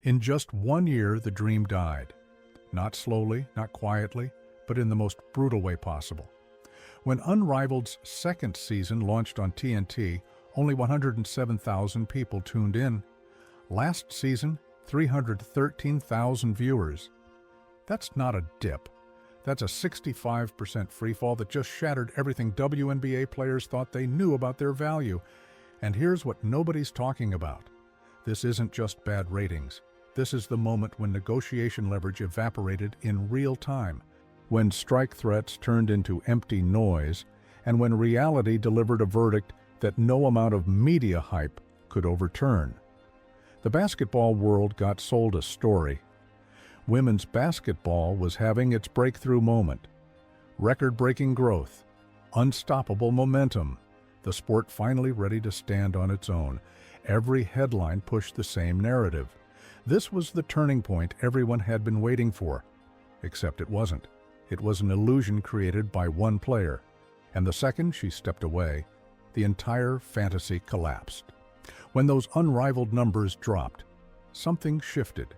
In just 1 year, the dream died. Not slowly, not quietly, but in the most brutal way possible. When Unrivaled's second season launched on TNT, only 107,000 people tuned in. Last season, 313,000 viewers. That's not a dip. That's a 65% freefall that just shattered everything WNBA players thought they knew about their value. And here's what nobody's talking about. This isn't just bad ratings. This is the moment when negotiation leverage evaporated in real time, when strike threats turned into empty noise, and when reality delivered a verdict that no amount of media hype could overturn. The basketball world got sold a story. Women's basketball was having its breakthrough moment. Record-breaking growth, unstoppable momentum, the sport finally ready to stand on its own. Every headline pushed the same narrative. This was the turning point everyone had been waiting for. Except it wasn't. It was an illusion created by one player. And the second she stepped away, the entire fantasy collapsed. When those unrivaled numbers dropped, something shifted.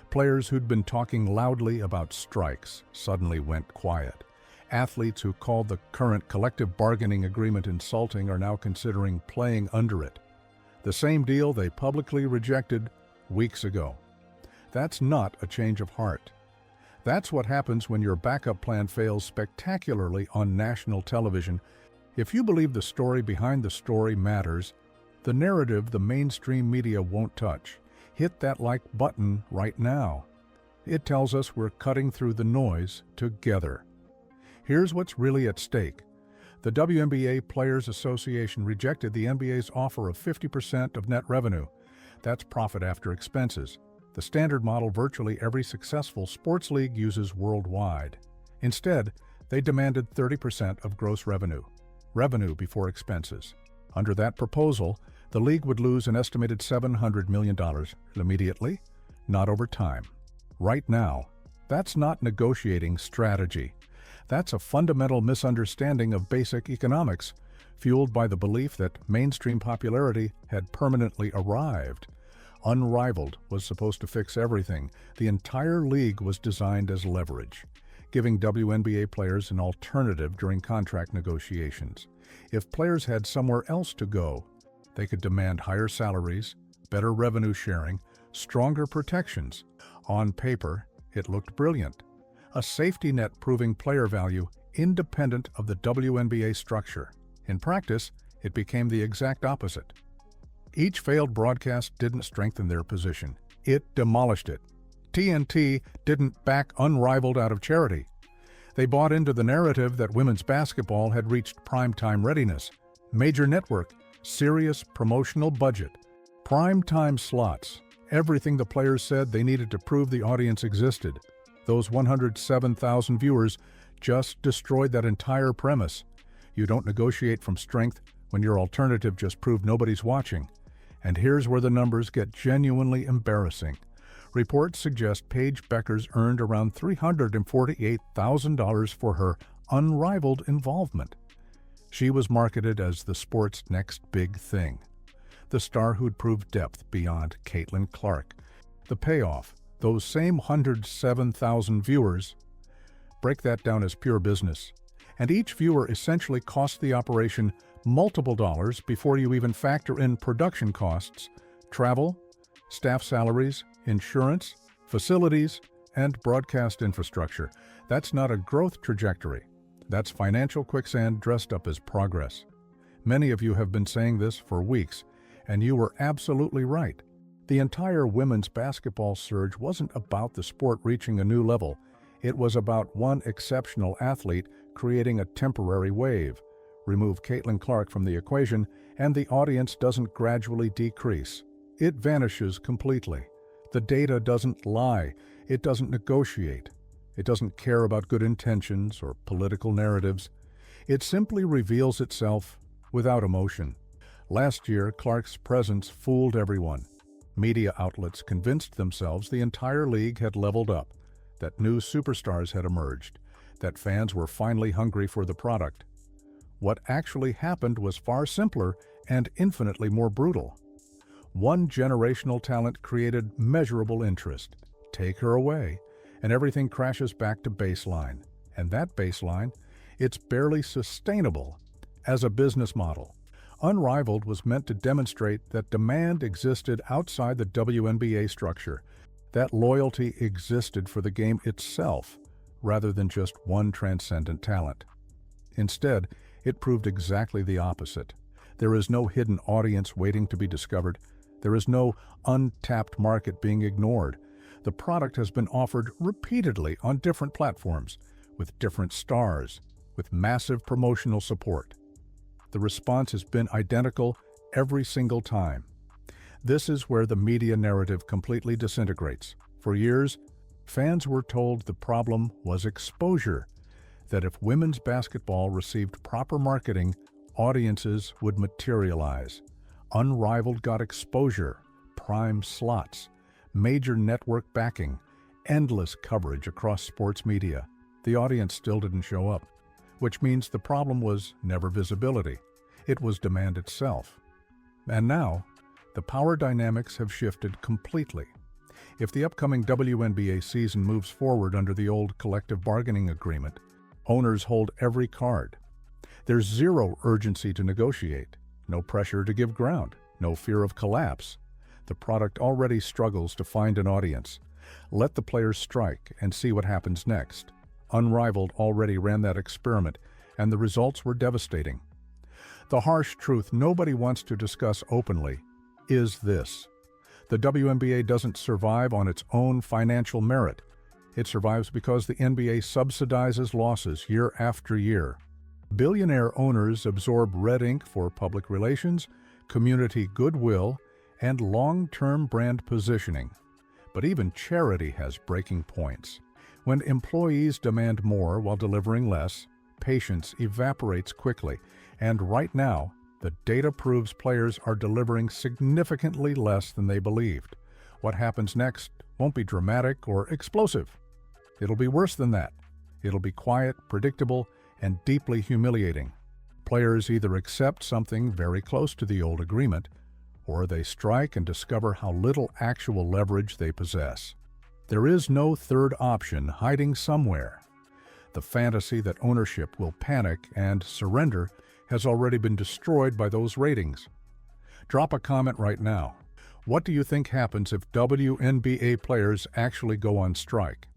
Players who'd been talking loudly about strikes suddenly went quiet. Athletes who called the current collective bargaining agreement insulting are now considering playing under it. The same deal they publicly rejected weeks ago. That's not a change of heart. That's what happens when your backup plan fails spectacularly on national television. If you believe the story behind the story matters, the narrative the mainstream media won't touch. Hit that like button right now. It tells us we're cutting through the noise together. Here's what's really at stake. The WNBA Players Association rejected the NBA's offer of 50% of net revenue. That's profit after expenses, the standard model virtually every successful sports league uses worldwide. Instead, they demanded 30% of gross revenue before expenses. Under that proposal, the league would lose an estimated $700 million immediately, not over time. Right now, that's not negotiating strategy. That's a fundamental misunderstanding of basic economics, fueled by the belief that mainstream popularity had permanently arrived. Unrivaled was supposed to fix everything. The entire league was designed as leverage, giving WNBA players an alternative during contract negotiations. If players had somewhere else to go, they could demand higher salaries, better revenue sharing, stronger protections. On paper, it looked brilliant. A safety net proving player value independent of the WNBA structure. In practice, it became the exact opposite. Each failed broadcast didn't strengthen their position. It demolished it. TNT didn't back Unrivaled out of charity. They bought into the narrative that women's basketball had reached primetime readiness. Major network, serious promotional budget, primetime slots, everything the players said they needed to prove the audience existed. Those 107,000 viewers just destroyed that entire premise. You don't negotiate from strength when your alternative just proved nobody's watching. And here's where the numbers get genuinely embarrassing. Reports suggest Paige Beckers earned around $348,000 for her unrivaled involvement. She was marketed as the sport's next big thing, the star who'd proved depth beyond Caitlin Clark. The payoff, those same 107,000 viewers, break that down as pure business. And each viewer essentially cost the operation multiple dollars before you even factor in production costs, travel, staff salaries, insurance, facilities, and broadcast infrastructure. That's not a growth trajectory. That's financial quicksand dressed up as progress. Many of you have been saying this for weeks, and you were absolutely right. The entire women's basketball surge wasn't about the sport reaching a new level. It was about one exceptional athlete creating a temporary wave. Remove Caitlin Clark from the equation, and the audience doesn't gradually decrease. It vanishes completely. The data doesn't lie. It doesn't negotiate. It doesn't care about good intentions or political narratives. It simply reveals itself without emotion. Last year, Clark's presence fooled everyone. Media outlets convinced themselves the entire league had leveled up, that new superstars had emerged, that fans were finally hungry for the product. What actually happened was far simpler and infinitely more brutal. One generational talent created measurable interest. Take her away, and everything crashes back to baseline. And that baseline, it's barely sustainable as a business model. Unrivaled was meant to demonstrate that demand existed outside the WNBA structure, that loyalty existed for the game itself, rather than just one transcendent talent. Instead, it proved exactly the opposite. There is no hidden audience waiting to be discovered. There is no untapped market being ignored. The product has been offered repeatedly on different platforms, with different stars, with massive promotional support. The response has been identical every single time. This is where the media narrative completely disintegrates. For years, fans were told the problem was exposure, that if women's basketball received proper marketing, audiences would materialize. Unrivaled got exposure, prime slots, major network backing, endless coverage across sports media. The audience still didn't show up, which means the problem was never visibility. It was demand itself. And now, the power dynamics have shifted completely. If the upcoming WNBA season moves forward under the old collective bargaining agreement, owners hold every card. There's zero urgency to negotiate, no pressure to give ground, no fear of collapse. The product already struggles to find an audience. Let the players strike and see what happens next. Unrivaled already ran that experiment, and the results were devastating. The harsh truth nobody wants to discuss openly is this: the WNBA doesn't survive on its own financial merit. It survives because the NBA subsidizes losses year after year. Billionaire owners absorb red ink for public relations, community goodwill, and long-term brand positioning. But even charity has breaking points. When employees demand more while delivering less, patience evaporates quickly, and right now, the data proves players are delivering significantly less than they believed. What happens next won't be dramatic or explosive. It'll be worse than that. It'll be quiet, predictable, and deeply humiliating. Players either accept something very close to the old agreement, or they strike and discover how little actual leverage they possess. There is no third option hiding somewhere. The fantasy that ownership will panic and surrender has already been destroyed by those ratings. Drop a comment right now. What do you think happens if WNBA players actually go on strike?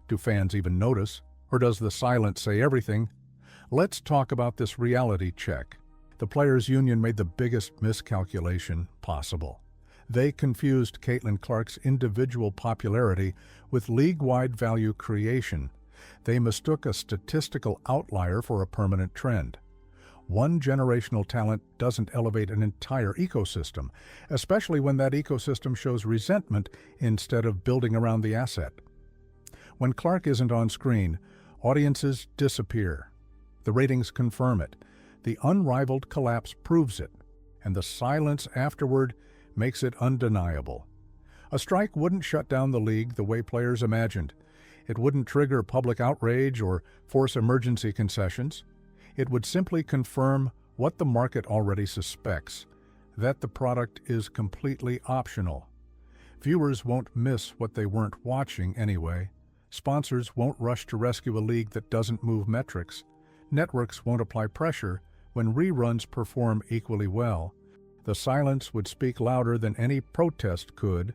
Do fans even notice? Or does the silence say everything? Let's talk about this reality check. The Players' Union made the biggest miscalculation possible. They confused Caitlin Clark's individual popularity with league-wide value creation. They mistook a statistical outlier for a permanent trend. One generational talent doesn't elevate an entire ecosystem, especially when that ecosystem shows resentment instead of building around the asset. When Clark isn't on screen, audiences disappear. The ratings confirm it. The Unrivaled collapse proves it, and the silence afterward makes it undeniable. A strike wouldn't shut down the league the way players imagined. It wouldn't trigger public outrage or force emergency concessions. It would simply confirm what the market already suspects, that the product is completely optional. Viewers won't miss what they weren't watching anyway. Sponsors won't rush to rescue a league that doesn't move metrics. Networks won't apply pressure when reruns perform equally well. The silence would speak louder than any protest could.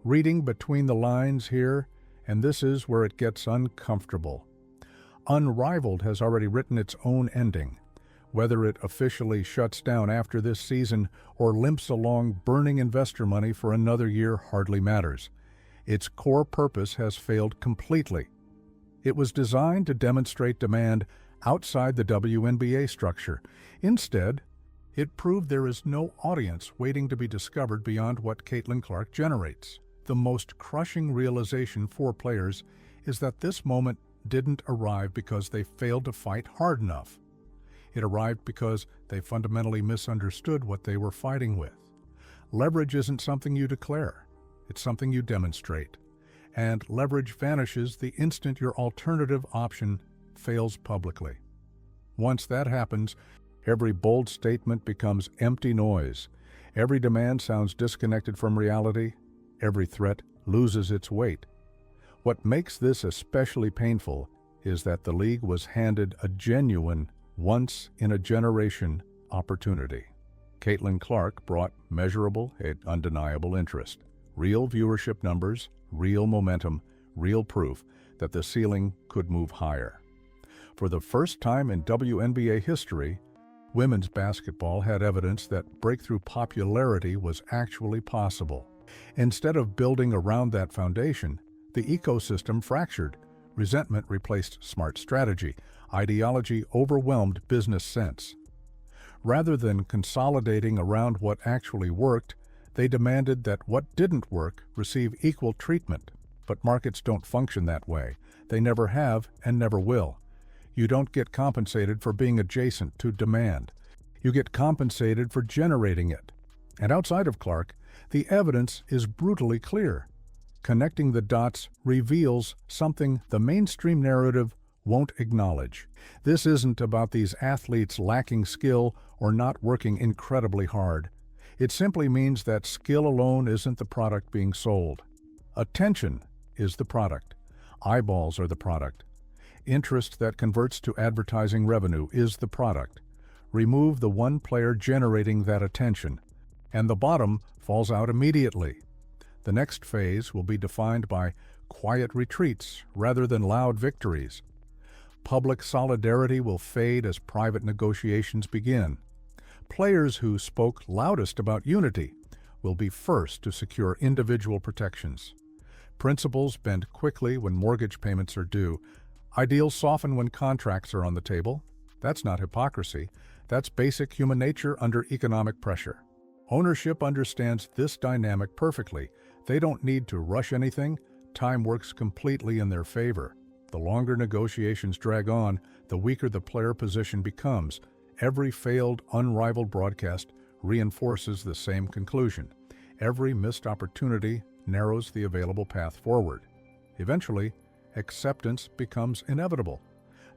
Reading between the lines here, and this is where it gets uncomfortable. Unrivaled has already written its own ending. Whether it officially shuts down after this season or limps along burning investor money for another year hardly matters. Its core purpose has failed completely. It was designed to demonstrate demand outside the WNBA structure. Instead, it proved there is no audience waiting to be discovered beyond what Caitlin Clark generates. The most crushing realization for players is that this moment didn't arrive because they failed to fight hard enough. It arrived because they fundamentally misunderstood what they were fighting with. Leverage isn't something you declare, it's something you demonstrate. And leverage vanishes the instant your alternative option fails publicly. Once that happens, every bold statement becomes empty noise. Every demand sounds disconnected from reality. Every threat loses its weight. What makes this especially painful is that the league was handed a genuine, once-in-a-generation opportunity. Caitlin Clark brought measurable and undeniable interest, real viewership numbers, real momentum, real proof that the ceiling could move higher. For the first time in WNBA history, women's basketball had evidence that breakthrough popularity was actually possible. Instead of building around that foundation, the ecosystem fractured. Resentment replaced smart strategy. Ideology overwhelmed business sense. Rather than consolidating around what actually worked, they demanded that what didn't work receive equal treatment. But markets don't function that way. They never have and never will. You don't get compensated for being adjacent to demand. You get compensated for generating it. And outside of Clark, the evidence is brutally clear. Connecting the dots reveals something the mainstream narrative won't acknowledge. This isn't about these athletes lacking skill or not working incredibly hard. It simply means that skill alone isn't the product being sold. Attention is the product. Eyeballs are the product. Interest that converts to advertising revenue is the product. Remove the one player generating that attention, and the bottom falls out immediately. The next phase will be defined by quiet retreats rather than loud victories. Public solidarity will fade as private negotiations begin. Players who spoke loudest about unity will be first to secure individual protections. Principles bend quickly when mortgage payments are due. Ideals soften when contracts are on the table. That's not hypocrisy. That's basic human nature under economic pressure. Ownership understands this dynamic perfectly. They don't need to rush anything. Time works completely in their favor. The longer negotiations drag on, the weaker the player position becomes. Every failed, unrivaled broadcast reinforces the same conclusion. Every missed opportunity narrows the available path forward. Eventually, acceptance becomes inevitable,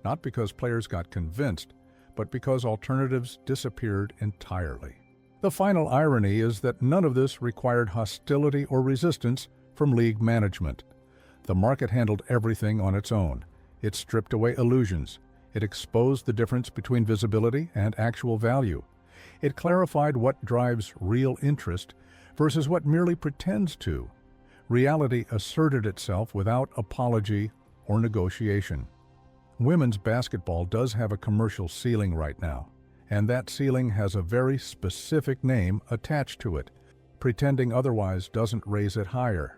not because players got convinced, but because alternatives disappeared entirely. The final irony is that none of this required hostility or resistance from league management. The market handled everything on its own. It stripped away illusions. It exposed the difference between visibility and actual value. It clarified what drives real interest versus what merely pretends to. Reality asserted itself without apology or negotiation. Women's basketball does have a commercial ceiling right now, and that ceiling has a very specific name attached to it. Pretending otherwise doesn't raise it higher.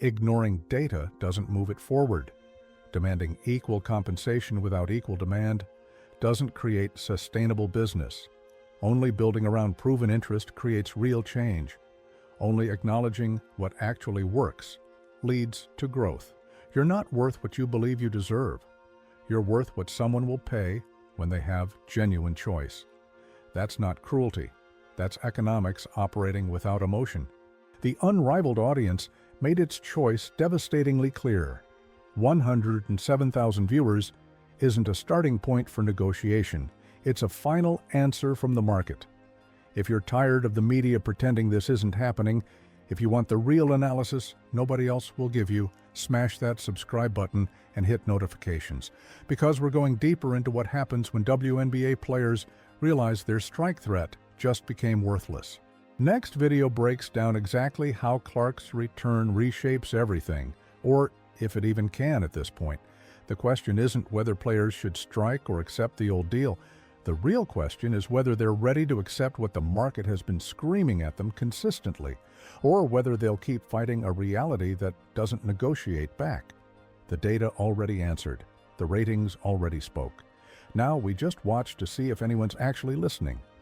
Ignoring data doesn't move it forward. Demanding equal compensation without equal demand doesn't create sustainable business. Only building around proven interest creates real change. Only acknowledging what actually works leads to growth. You're not worth what you believe you deserve. You're worth what someone will pay when they have genuine choice. That's not cruelty. That's economics operating without emotion. The Unrivaled audience made its choice devastatingly clear. 107,000 viewers isn't a starting point for negotiation. It's a final answer from the market. If you're tired of the media pretending this isn't happening, if you want the real analysis nobody else will give you, smash that subscribe button and hit notifications. Because we're going deeper into what happens when WNBA players realize their strike threat just became worthless. Next video breaks down exactly how Clark's return reshapes everything, or if it even can at this point. The question isn't whether players should strike or accept the old deal. The real question is whether they're ready to accept what the market has been screaming at them consistently, or whether they'll keep fighting a reality that doesn't negotiate back. The data already answered. The ratings already spoke. Now we just watch to see if anyone's actually listening.